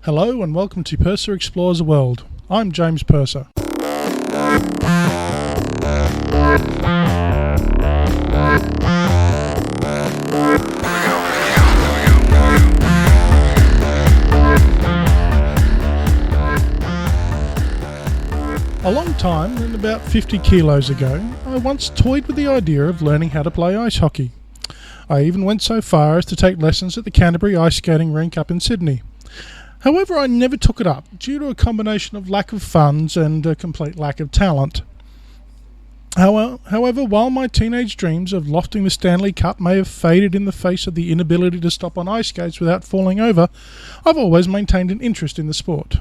Hello and welcome to Purser Explores the World. I'm James Purser. A long time, and about 50 kilos ago, I once toyed with the idea of learning how to play ice hockey. I even went so far as to take lessons at the Canterbury ice skating rink up in Sydney. However, I never took it up due to a combination of lack of funds and a complete lack of talent. However, while my teenage dreams of lofting the Stanley Cup may have faded in the face of the inability to stop on ice skates without falling over, I've always maintained an interest in the sport.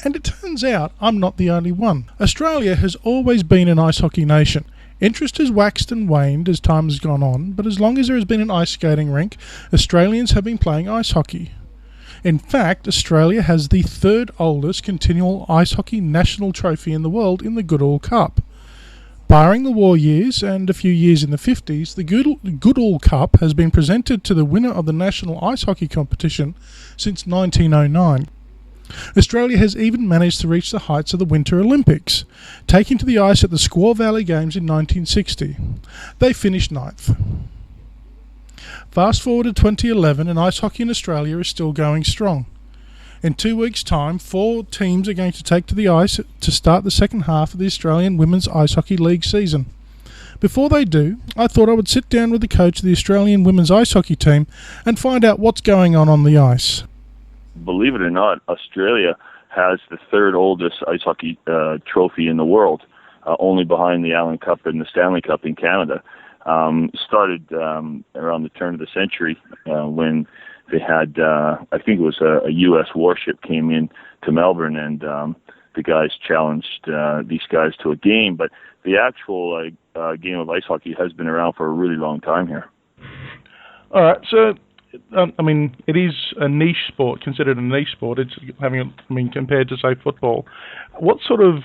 And it turns out I'm not the only one. Australia has always been an ice hockey nation. Interest has waxed and waned as time has gone on, but as long as there has been an ice skating rink, Australians have been playing ice hockey. In fact, Australia has the third oldest continual ice hockey national trophy in the world in the Goodall Cup. Barring the war years and a few years in the 50s, the Goodall Cup has been presented to the winner of the national ice hockey competition since 1909. Australia has even managed to reach the heights of the Winter Olympics, taking to the ice at the Squaw Valley Games in 1960. They finished 9th. Fast forward to 2011 and ice hockey in Australia is still going strong. In 2 weeks' time, 4 teams are going to take to the ice to start the second half of the Australian Women's Ice Hockey League season. Before they do, I thought I would sit down with the coach of the Australian Women's Ice Hockey team and find out what's going on the ice. Believe it or not, Australia has the third oldest ice hockey trophy in the world, only behind the Allen Cup and the Stanley Cup in Canada. Started around the turn of the century when they had, I think it was a U.S. warship came in to Melbourne, and the guys challenged these guys to a game. But the actual game of ice hockey has been around for a really long time here. All right, so it is a niche sport, considered a niche sport. It's compared to say football. What sort of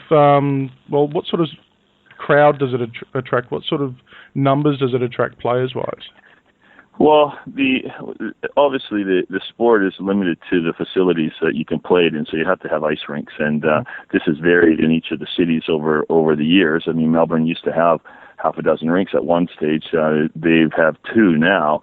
crowd does it attract? What sort of numbers does it attract players-wise? Well, obviously the sport is limited to the facilities that you can play it in, so you have to have ice rinks, and this has varied in each of the cities over the years. I mean, Melbourne used to have half a dozen rinks at one stage. They have 2 now.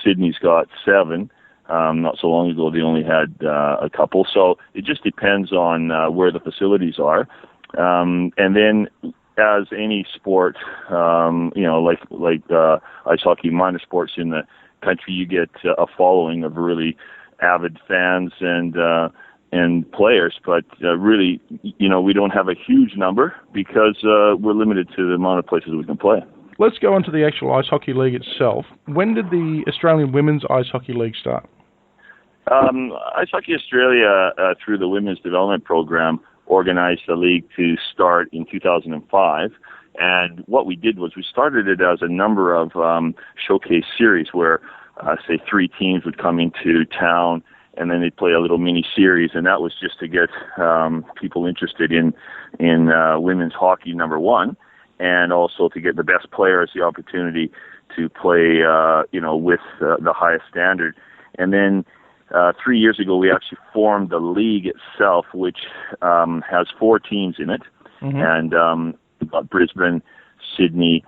Sydney's got 7. Not so long ago, they only had a couple. So it just depends on where the facilities are. And then, as any sport, like ice hockey, minor sports in the country, you get a following of really avid fans and players. But really, we don't have a huge number because we're limited to the amount of places we can play. Let's go on to the actual Ice Hockey League itself. When did the Australian Women's Ice Hockey League start? Ice Hockey Australia, through the Women's Development Program, organized the league to start in 2005. And what we did was we started it as a number of showcase series where, say, 3 teams would come into town and then they'd play a little mini series. And that was just to get people interested in women's hockey, number one, and also to get the best players the opportunity to play, with the highest standard. And then 3 years ago, we actually formed the league itself, which has 4 teams in it, and Brisbane, Sydney,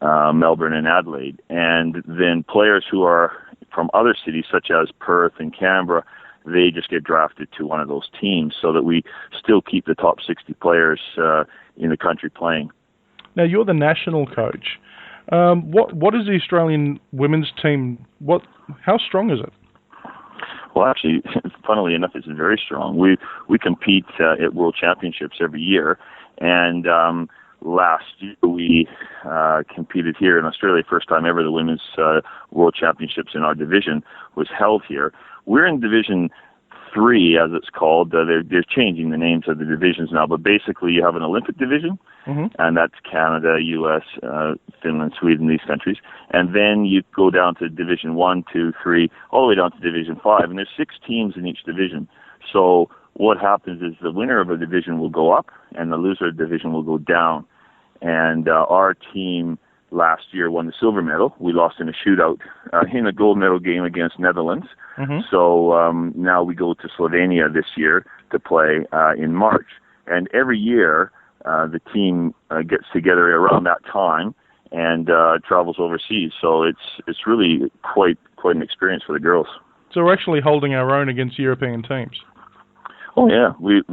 Melbourne, and Adelaide. And then players who are from other cities, such as Perth and Canberra, they just get drafted to one of those teams so that we still keep the top 60 players in the country playing. Now, you're the national coach. What is the Australian women's team? How strong is it? Well, actually, funnily enough, it's very strong. We compete at World Championships every year, and last year we competed here in Australia. First time ever the Women's World Championships in our division was held here. We're in Division 3, as it's called. They're changing the names of the divisions now, but basically you have an Olympic division, and that's Canada, U.S., Finland, Sweden, these countries. And then you go down to Division 1, 2, 3, all the way down to Division 5, and there's 6 teams in each division. So what happens is the winner of a division will go up, and the loser of the division will go down. And our team last year won the silver medal. We lost in a shootout in a gold medal game against Netherlands. Mm-hmm. So now we go to Slovenia this year to play in March. And every year the team gets together around that time and travels overseas. So it's really quite an experience for the girls. So we're actually holding our own against European teams. Oh yeah, we're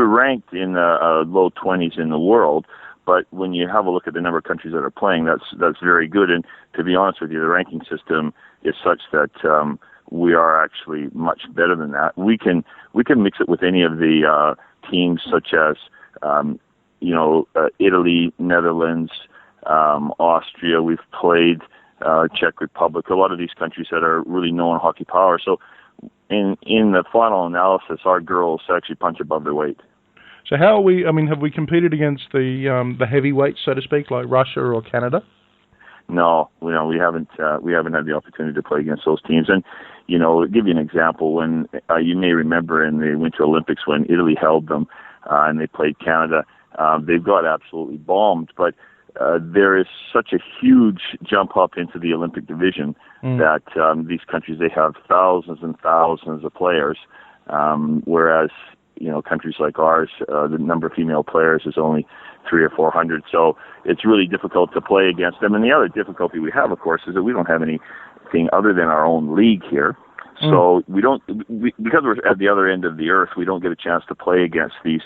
ranked in the low 20s in the world. But when you have a look at the number of countries that are playing, that's very good. And to be honest with you, the ranking system is such that we are actually much better than that. We can mix it with any of the teams, such as Italy, Netherlands, Austria. We've played Czech Republic, a lot of these countries that are really known hockey power. So in the final analysis, our girls actually punch above their weight. So how are we? I mean, have we competed against the heavyweights, so to speak, like Russia or Canada? No, we haven't had the opportunity to play against those teams. And I'll give you an example. When you may remember in the Winter Olympics when Italy held them and they played Canada, they've got absolutely bombed. But there is such a huge jump up into the Olympic division that these countries, they have thousands and thousands of players, whereas countries like ours, the number of female players is only 300 or 400. So it's really difficult to play against them. And the other difficulty we have, of course, is that we don't have anything other than our own league here. So because we're at the other end of the earth, we don't get a chance to play against these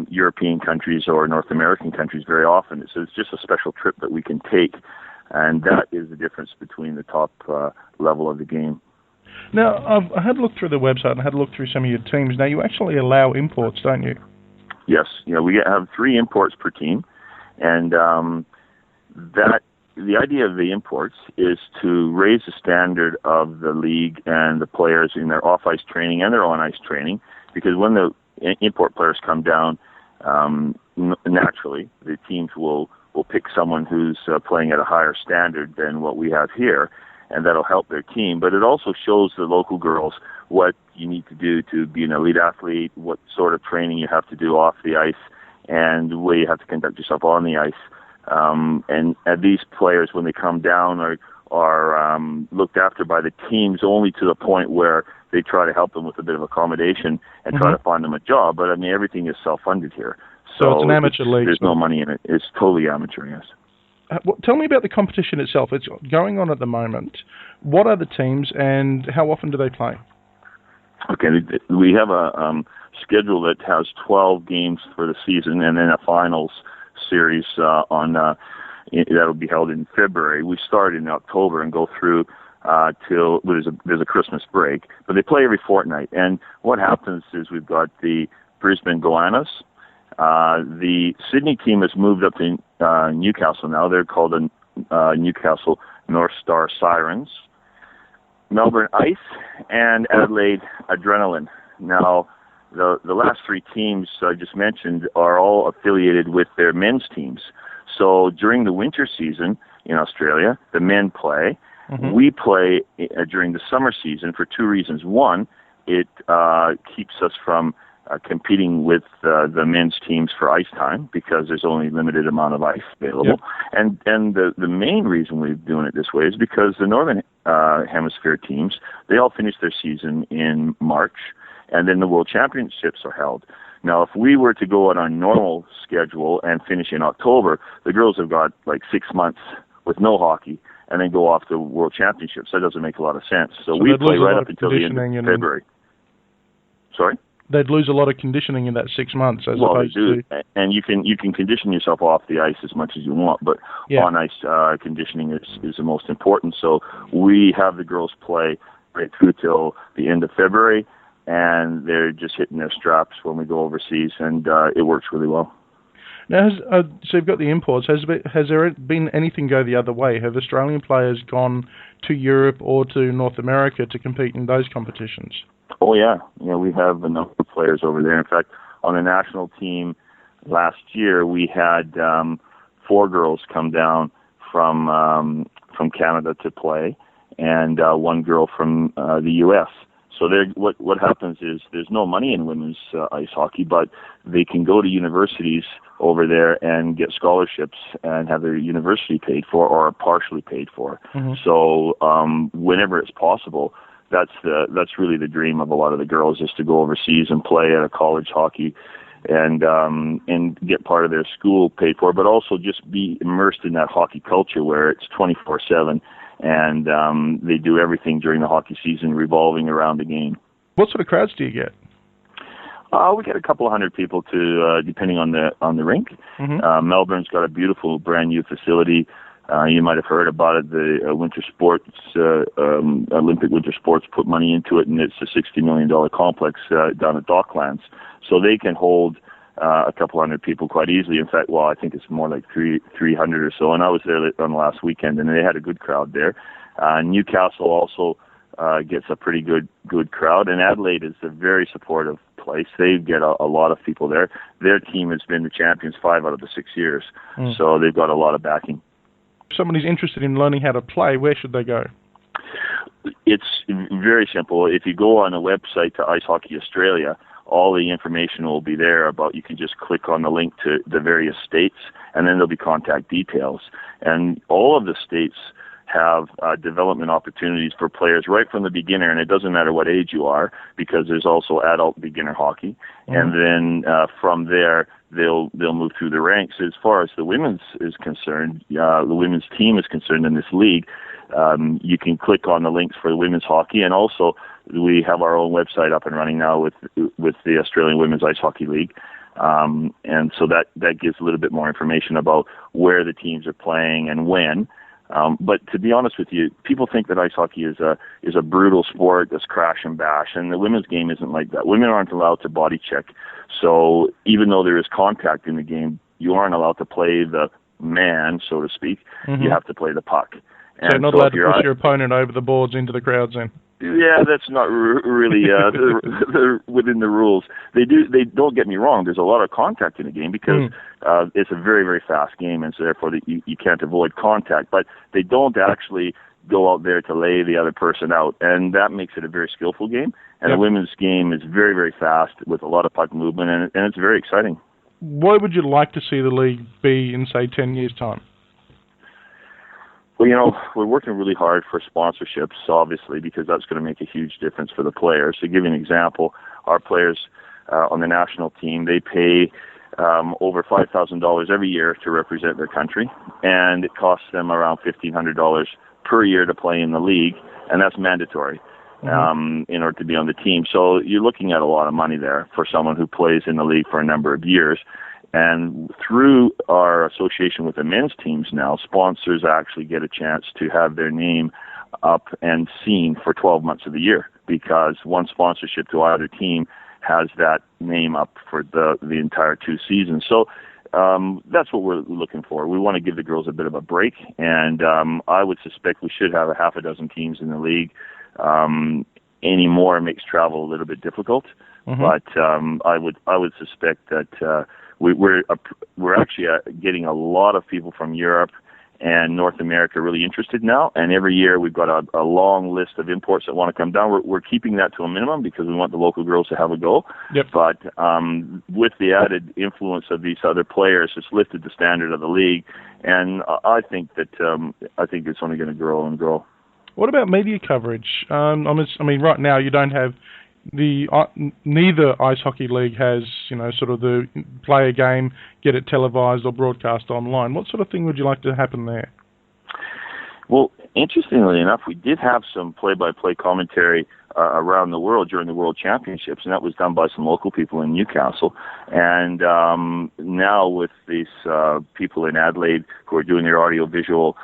European countries or North American countries very often. So it's just a special trip that we can take. And that is the difference between the top level of the game. Now, I had a look through the website and I had a look through some of your teams. Now, you actually allow imports, don't you? Yes. We have 3 imports per team. And the idea of the imports is to raise the standard of the league and the players in their off-ice training and their on-ice training. Because when the import players come down, naturally, the teams will pick someone who's playing at a higher standard than what we have here. And that'll help their team. But it also shows the local girls what you need to do to be an elite athlete, what sort of training you have to do off the ice, and the way you have to conduct yourself on the ice. And these players, when they come down, are looked after by the teams only to the point where they try to help them with a bit of accommodation and try to find them a job. But, I mean, everything is self-funded here. So it's an amateur league. There's no money in it. It's totally amateur, yes. Tell me about the competition itself. It's going on at the moment. What are the teams and how often do they play? Okay, we have a schedule that has 12 games for the season and then a finals series that'll be held in February. We start in October and go through till there's a Christmas break. But they play every fortnight. And what happens is we've got the Brisbane Goannas. The Sydney team has moved up to Newcastle now. They're called the Newcastle North Star Sirens. Melbourne Ice and Adelaide Adrenaline. Now, the last 3 teams I just mentioned are all affiliated with their men's teams. So during the winter season in Australia, the men play. Mm-hmm. We play during the summer season for 2 reasons. One, it keeps us from competing with the men's teams for ice time because there's only a limited amount of ice available. Yep. And the main reason we're doing it this way is because the Northern Hemisphere teams, they all finish their season in March, and then the World Championships are held. Now, if we were to go on our normal schedule and finish in October, the girls have got like 6 months with no hockey and then go off to World Championships. That doesn't make a lot of sense. So we play right up until the end of February. Sorry? They'd lose a lot of conditioning in that 6 months as opposed to... And you can condition yourself off the ice as much as you want, but on-ice conditioning is the most important. So we have the girls play right through till the end of February, and they're just hitting their straps when we go overseas, and it works really well. Now, so you've got the imports. Has there been anything go the other way? Have Australian players gone to Europe or to North America to compete in those competitions? Oh, yeah. We have a number of players over there. In fact, on the national team last year, we had 4 girls come down from Canada to play, and 1 girl from the U.S. So what happens is there's no money in women's ice hockey, but they can go to universities over there and get scholarships and have their university paid for or partially paid for. Mm-hmm. So whenever it's possible, that's really the dream of a lot of the girls, is to go overseas and play at a college hockey and get part of their school paid for, but also just be immersed in that hockey culture where it's 24/7. And they do everything during the hockey season revolving around the game. What sort of crowds do you get? We get a couple of hundred people depending on the rink. Mm-hmm. Melbourne's got a beautiful brand new facility. You might have heard about it. The winter sports, Olympic Winter Sports, put money into it, and it's a $60 million complex down at Docklands. So they can hold a couple hundred people quite easily. In fact, I think it's more like 300 or so. And I was there on last weekend, and they had a good crowd there. Newcastle also gets a pretty good crowd, and Adelaide is a very supportive place. They get a lot of people there. Their team has been the champions 5 out of the 6 years, so they've got a lot of backing. If somebody's interested in learning how to play, where should they go? It's very simple. If you go on a website to Ice Hockey Australia, all the information will be there about. You can just click on the link to the various states, and then there'll be contact details. And all of the states have development opportunities for players right from the beginner, and it doesn't matter what age you are, because there's also adult beginner hockey. Mm-hmm. And then from there, they'll move through the ranks. As far as the women's is concerned, the women's team is concerned in this league, you can click on the links for women's hockey, and also we have our own website up and running now with the Australian Women's Ice Hockey League. And so that gives a little bit more information about where the teams are playing and when. But to be honest with you, people think that ice hockey is a brutal sport that's crash and bash, and the women's game isn't like that. Women aren't allowed to body check. So even though there is contact in the game, you aren't allowed to play the man, so to speak. Mm-hmm. You have to play the puck. So not allowed to push your opponent over the boards into the crowds then? Yeah, that's not really within the rules. They don't get me wrong. There's a lot of contact in the game because it's a very, very fast game, and so therefore you can't avoid contact. But they don't actually go out there to lay the other person out, and that makes it a very skillful game. And the women's game is very, very fast with a lot of puck movement, and it's very exciting. Where would you like to see the league be in, say, 10 years' time? Well, we're working really hard for sponsorships, obviously, because that's going to make a huge difference for the players. To give you an example, our players on the national team, they pay over $5,000 every year to represent their country, and it costs them around $1,500 per year to play in the league, and that's mandatory in order to be on the team. So you're looking at a lot of money there for someone who plays in the league for a number of years. And through our association with the men's teams now, sponsors actually get a chance to have their name up and seen for 12 months of the year, because one sponsorship to either team has that name up for the entire 2 seasons. So that's what we're looking for. We want to give the girls a bit of a break, and I would suspect we should have a half a dozen teams in the league. Any more makes travel a little bit difficult, but I would suspect that we're actually getting a lot of people from Europe and North America really interested now, and every year we've got a long list of imports that want to come down. We're keeping that to a minimum because we want the local girls to have a go. Yep. But with the added influence of these other players, it's lifted the standard of the league, and I think it's only going to grow and grow. What about media coverage? I mean, right now you don't have neither ice hockey league has, sort of the play a game, get it televised or broadcast online. What sort of thing would you like to happen there? Well, interestingly enough, we did have some play-by-play commentary around the world during the World Championships, and that was done by some local people in Newcastle. And now with these people in Adelaide who are doing their audio-visual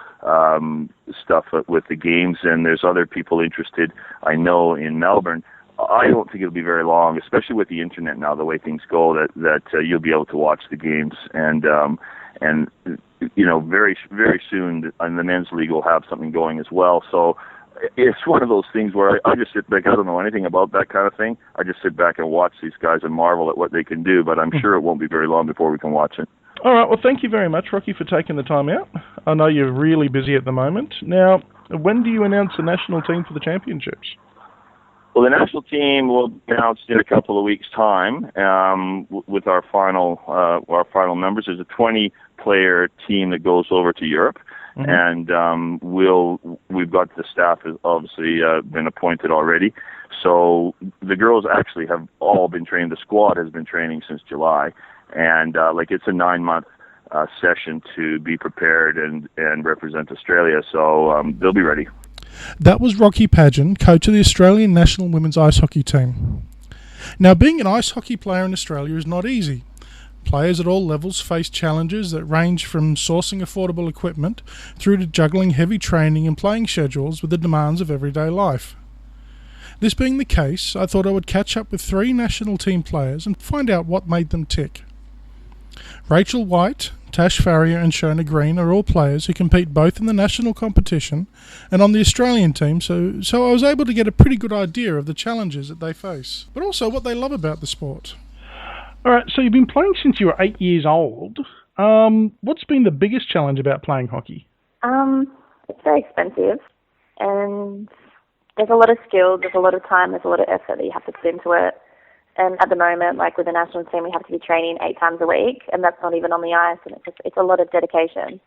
stuff with the games, and there's other people interested, I know, in Melbourne. I don't think it'll be very long, especially with the internet now, the way things go, that you'll be able to watch the games, and very, very soon, and the men's league will have something going as well. So it's one of those things where I just sit back. I don't know anything about that kind of thing. I just sit back and watch these guys and marvel at what they can do. But I'm sure it won't be very long before we can watch it. All right. Well, thank you very much, Rocky, for taking the time out. I know you're really busy at the moment. Now, when do you announce the national team for the championships? Well, the national team will be announced in a couple of weeks' time with our final numbers. There's a 20-player team that goes over to Europe, and we've got the staff has obviously been appointed already. So the girls actually have all been trained. The squad has been training since July, and it's a 9-month session to be prepared and represent Australia. So they'll be ready. That was Rocky Pageant, coach of the Australian national women's ice hockey team. Now, being an ice hockey player in Australia is not easy. Players at all levels face challenges that range from sourcing affordable equipment through to juggling heavy training and playing schedules with the demands of everyday life. This being the case, I thought I would catch up with 3 national team players and find out what made them tick. Rachel White, Tash Farrier and Shona Green are all players who compete both in the national competition and on the Australian team, so I was able to get a pretty good idea of the challenges that they face, but also what they love about the sport. All right, so you've been playing since you were 8 years old. What's been the biggest challenge about playing hockey? It's very expensive, and there's a lot of skill, there's a lot of time, there's a lot of effort that you have to put into it. And at the moment, with the national team, we have to be training 8 times a week, and that's not even on the ice, and it's a lot of dedication.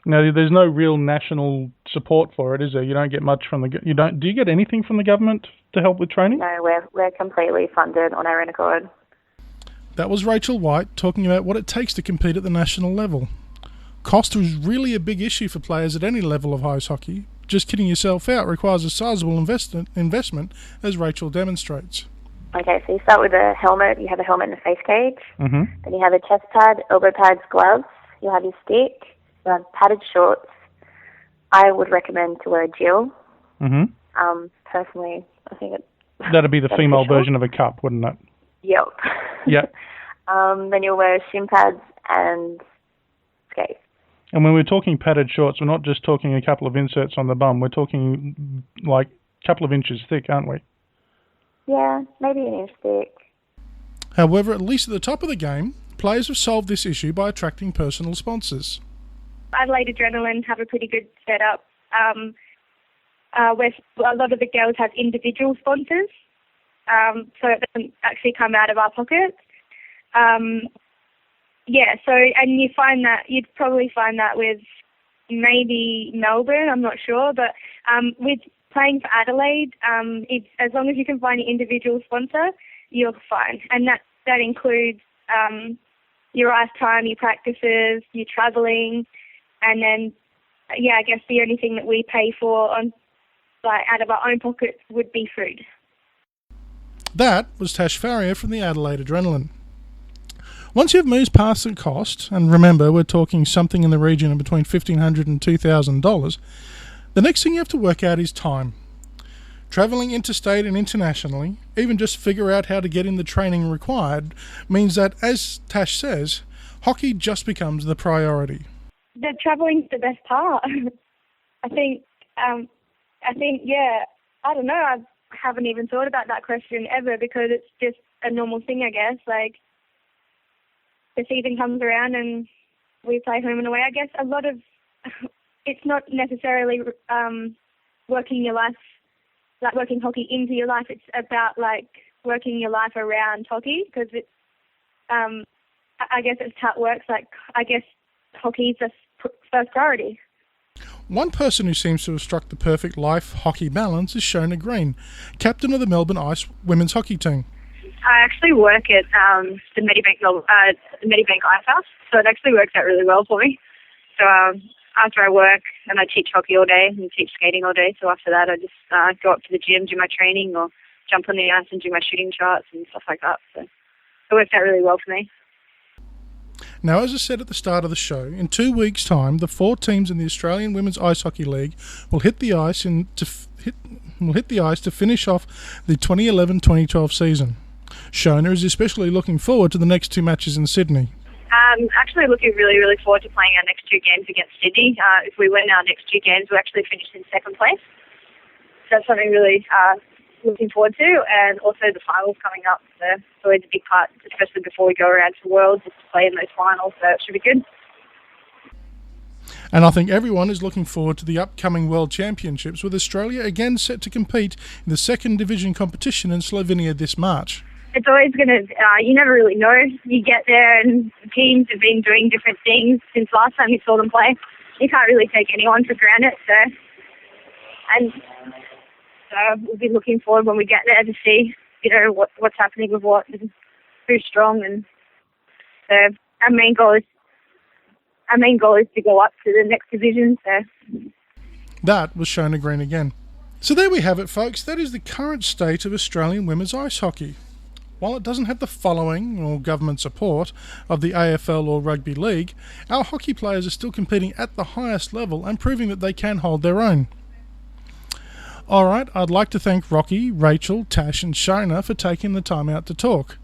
Now, there's no real national support for it, is there? You don't get much from do you get anything from the government to help with training? No, we're completely funded on our own accord. That was Rachel White talking about what it takes to compete at the national level. Cost was really a big issue for players at any level of ice hockey. Just kitting yourself out requires a sizable investment, as Rachel demonstrates. Okay, so you start with a helmet. You have a helmet and a face cage. Mm-hmm. Then you have a chest pad, elbow pads, gloves. You have your stick. You have padded shorts. I would recommend to wear a gill. Mm-hmm. Personally, I think that'd be the female version of a cup, wouldn't it? Yep. Yep. Then you'll wear shin pads and skates. And when we're talking padded shorts, we're not just talking a couple of inserts on the bum. We're talking a couple of inches thick, aren't we? Yeah, maybe an inch thick. However, at least at the top of the game, players have solved this issue by attracting personal sponsors. Adelaide Adrenaline have a pretty good setup where a lot of the girls have individual sponsors, so it doesn't actually come out of our pockets. And you'd probably find that with maybe Melbourne, I'm not sure, but with playing for Adelaide, as long as you can find an individual sponsor, you're fine. And that includes your ice time, your practices, your travelling, and then, I guess the only thing that we pay for out of our own pockets would be food. That was Tash Farrier from the Adelaide Adrenaline. Once you've moved past the cost, and remember we're talking something in the region of between $1,500 and $2,000, the next thing you have to work out is time. Travelling interstate and internationally, even just figure out how to get in the training required, means that, as Tash says, hockey just becomes the priority. The travelling's the best part. I think, I don't know, I haven't even thought about that question ever because it's just a normal thing, I guess. The season comes around and we play home and away. I guess a lot of it's not necessarily working your life, working hockey into your life. It's about working your life around hockey because it's. I guess it's how it works. I guess hockey is the first priority. One person who seems to have struck the perfect life hockey balance is Shona Green, captain of the Melbourne Ice women's hockey team. I actually work at the Medibank Ice House, so it actually works out really well for me. So after I work, and I teach hockey all day and teach skating all day, so after that I just go up to the gym, do my training, or jump on the ice and do my shooting charts and stuff like that. So it works out really well for me. Now, as I said at the start of the show, in 2 weeks' time, the 4 teams in the Australian Women's Ice Hockey League will hit the ice to finish off the 2011-2012 season. Shona is especially looking forward to the next 2 matches in Sydney. Actually looking really, really forward to playing our next 2 games against Sydney. If we win our next 2 games, we'll actually finish in second place. So that's something really looking forward to, and also the finals coming up. So it's always a big part, especially before we go around to Worlds, just to play in those finals. So it should be good. And I think everyone is looking forward to the upcoming World Championships, with Australia again set to compete in the second division competition in Slovenia this March. It's always going to, you never really know. You get there and teams have been doing different things since last time you saw them play. You can't really take anyone for granted. So we'll be looking forward when we get there to see, what's happening with what and who's strong. And so our main goal is to go up to the next division. So that was Shona Green again. So there we have it, folks. That is the current state of Australian women's ice hockey. While it doesn't have the following or government support of the AFL or Rugby League, our hockey players are still competing at the highest level and proving that they can hold their own. Alright, I'd like to thank Rocky, Rachel, Tash and Shona for taking the time out to talk.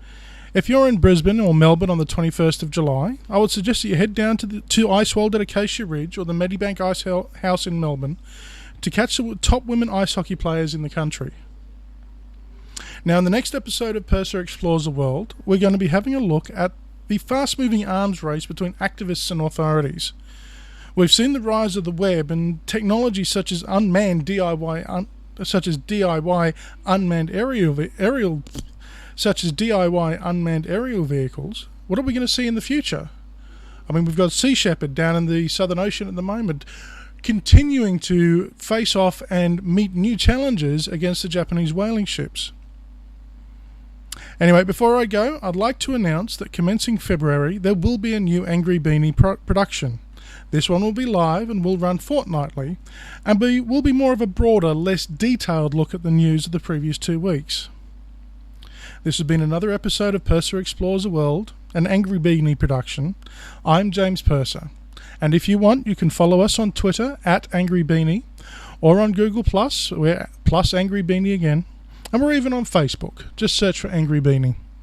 If you're in Brisbane or Melbourne on the 21st of July, I would suggest that you head down to Iceworld at Acacia Ridge or the Medibank Ice House in Melbourne to catch the top women ice hockey players in the country. Now, in the next episode of Purser Explores the World, we're going to be having a look at the fast-moving arms race between activists and authorities. We've seen the rise of the web and technology such as DIY unmanned aerial vehicles. What are we going to see in the future? I mean, we've got Sea Shepherd down in the Southern Ocean at the moment, continuing to face off and meet new challenges against the Japanese whaling ships. Anyway, before I go, I'd like to announce that commencing February, there will be a new Angry Beanie production. This one will be live and will run fortnightly, and will be more of a broader, less detailed look at the news of the previous 2 weeks. This has been another episode of Purser Explores the World, an Angry Beanie production. I'm James Purser, and if you want, you can follow us on Twitter @AngryBeanie, or on Google+, we're +Angry Beanie again. And we're even on Facebook. Just search for Angry Beanie.